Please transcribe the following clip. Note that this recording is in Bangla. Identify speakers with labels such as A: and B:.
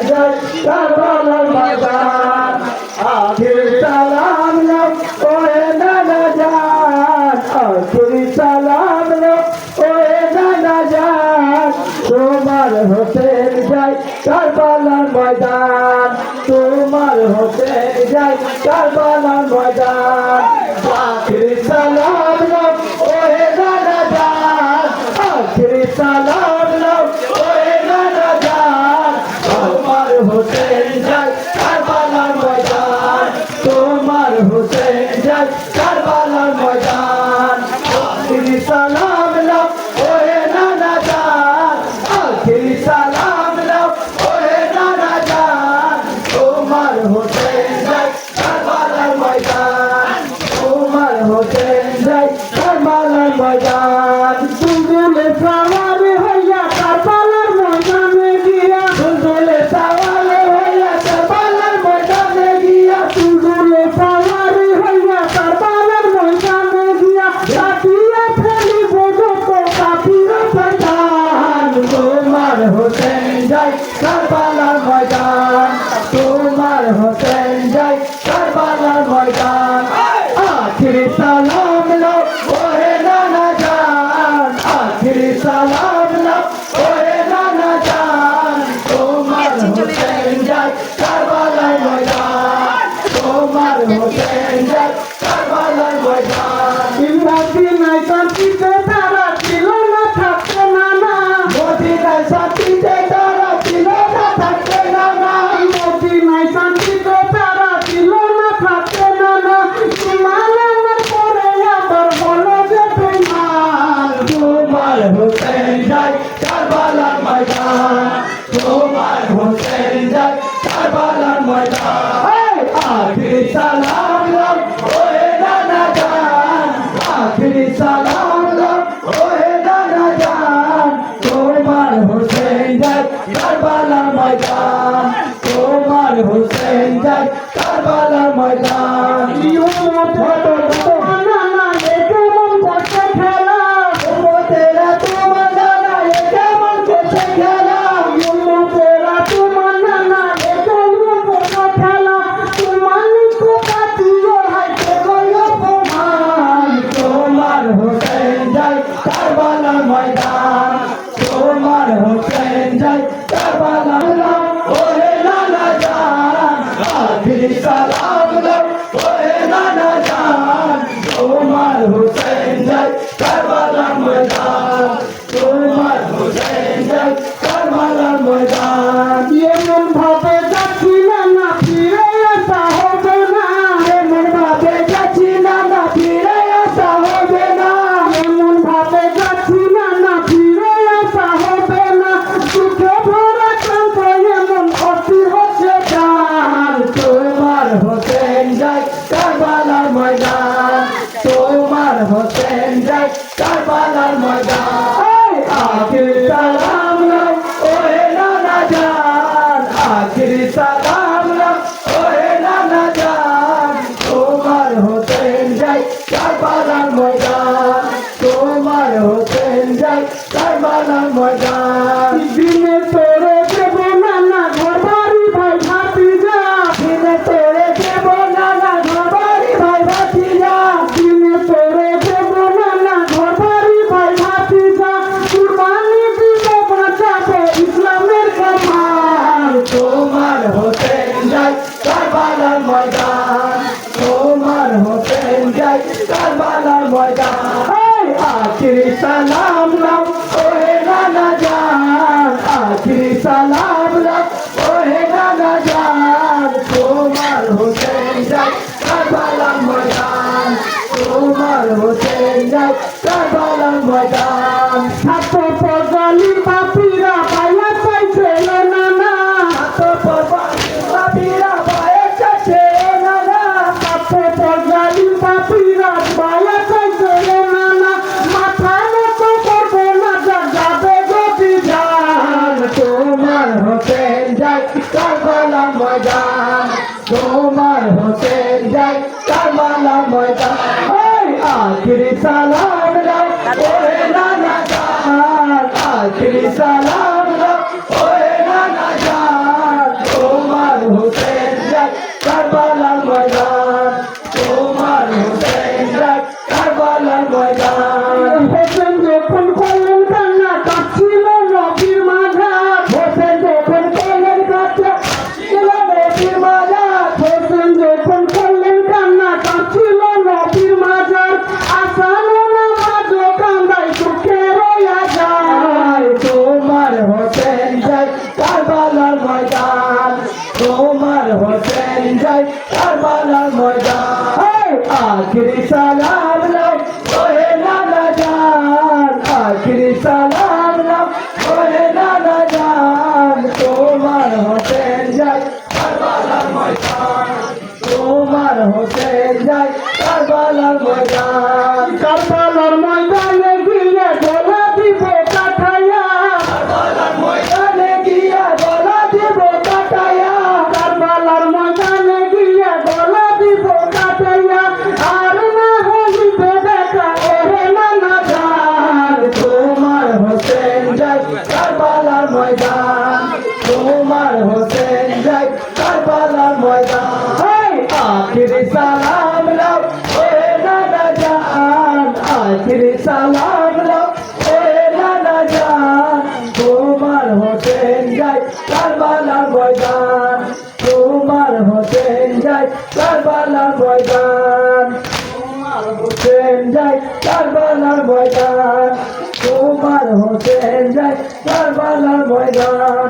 A: যাই কারবালার ময়দান আখির সালাম নাও ওরে নানা জান আখির সালাম নাও ওরে নানা জান তোমার হতে যাই কারবালার ময়দান তোমার হতে যাই কারবালার ময়দান আখির সালাম নাও ওরে নানা জান আখির সালাম নাও ওরে নানা জান তোমার হতে যাই কারবালার ময়দান তোমার হতে যাই কারবালার ময়দান আখির সালাম নাও ওরে নানা জান আখির সালাম নাও ওরে নানা জান তোমার হতে যাই কারবালার ময়দান তোমার হতে যাই কারবালার ময়দান দুলদুলে সাওয়ার হইয়া কারবালার ময়দানে গিয়া দুলদুলে সাওয়ার হইয়া কারবালার ময়দানে গিয়া দুলদুলে সাওয়ার হইয়া কারবালার ময়দানে গিয়া কাটিয়া ফেলিব যত কাফির শয়তান তোমার হতে যাই কারবালার ময়দান তোমার হতে যাই কারবালার ময়দান আখির সালাম নাও ওহে নানা জান আখির সালাম নাও ওহে নানা জান তোমার হতে যাই কারবালার ময়দান তোমার হতে যাই কারবালার ময়দান মদিনায় শান্তিতে তারা ছিল না থাকতে নানা মদিনায় শান্তিতে তারা ছিল না থাকতে নানা মদিনায় শান্তিতে তারা ছিল না থাকতে নানা তোমার আমার পরে আবার বলো যে বেঈমান তোমার হতে যাই কারবালার ময়দান তোমার হতে যাই কারবালার ময়দান আখির সালাম নাও ওহে নানা জান আখির সালাম নাও ওহে নানা জান তোমার হতে যাই কারবালার ময়দান তোমার হতে যাই কারবালার ময়দান নানা এ কেমন করছে খেলা তেরা তোমার নানা এ কেমন করছে খেলা তেরা তোমার নানা এ কেমন করছে খেলা তোমার কোথা দিও হাইতে গয় প্রমাণ তোমার হতে যাই কারবালার ময়দান তোমার হতে যাই কারবালার ওহে নানা জান আখির সালাম নাও ওহে নানা জান তোমার হতে যাই কারবালার ময়দান তোমার হতে যাই কারবালার ময়দান এমন ভাবে যাচ্ছি না ফিরে আসা হবে না এমন ভাবে যাচ্ছি না ফিরে আসা হবে না এমন ভাবে যাচ্ছি না ফিরে আসা হবে না দুঃখে ভরা ক্লান্ত এমন অস্থির হচ্ছে প্রাণ তোমার হতে যাই কারবালার ময়দান তোমার হতে যাই কারবালার ময়দান আখির সালাম নাও ওহে নানা জান আখির সালাম নাও ওহে নানা জান তোমার হতে যাই কারবালার ময়দান তোমার হতে যাই কারবালার ময়দান দিনে তোরে দেব নানা ঘর বাড়ি ভাই ভাতিজা দিনে তোরে দেব নানা ঘর বাড়ি ভাই ভাতিজা দিনে তোরে দেব নানা ঘর বাড়ি ভাই ভাতিজা কুরবানি দিব বাঁচাবো ইসলামের কামান তোমার হতে যাই কারবালার ময়দান তোমার হতে যাই কারবালার ময়দান আখির সালাম নাও ওহে নানা জান আখির সালাম নাও ওহে নানা জান তোমার হতে যাই কারবালার ময়দান তোমার হতে যাই কারবালার ময়দান ছাত্র পর্যালি পাপিরা পাইয়া চাইছে নানা ছাত্র পাপিরা পাইয়া চাইছে নানা ছাত্র পর্যালি পাপিরা পাইয়া চাইছে নানা মাথা নত করবো না যাবে যদি যান তোমার হতে যাই কারবালার ময়দান তোমার হতে যাই কারবালার ময়দান আখির সালাম নাও ওহে নানা জান আখির সালাম নাও ওহে নানা জান ময়দান তোমার হোসেন যায় কারবালার ময়দান আখিরি সালাম নাও ওহে নানা জান আখিরি সালাম নাও ওহে নানা জান তোমার হোসেন যায় কারবালার ময়দান তোমার হোসেন যায় কারবালার ময়দান কারবালার ময়দানে গিয়ে গলা দিব কাটায়া কারবালার ময়দানে গিয়ে গলা দিব কাটায়া কারবালার ময়দানে গিয়ে গলা দিব কাটায়া আর না হইবে দেখা ওহে নানা জান তোমার হোসেন যায় কারবালার ময়দান তোমার হোসেন যায় কারবালার ময়দান আখিরি সালাম নাও ওহে নানা জান আখিরি সালাম নাও ওহে নানা জান তোমার হোসেন যায় কারবালার ময়দান তোমার হোসেন যায় কারবালার ময়দান তোমার হোসেন যায় কারবালার ময়দান তোমার হোসেন যায় কারবালার ময়দান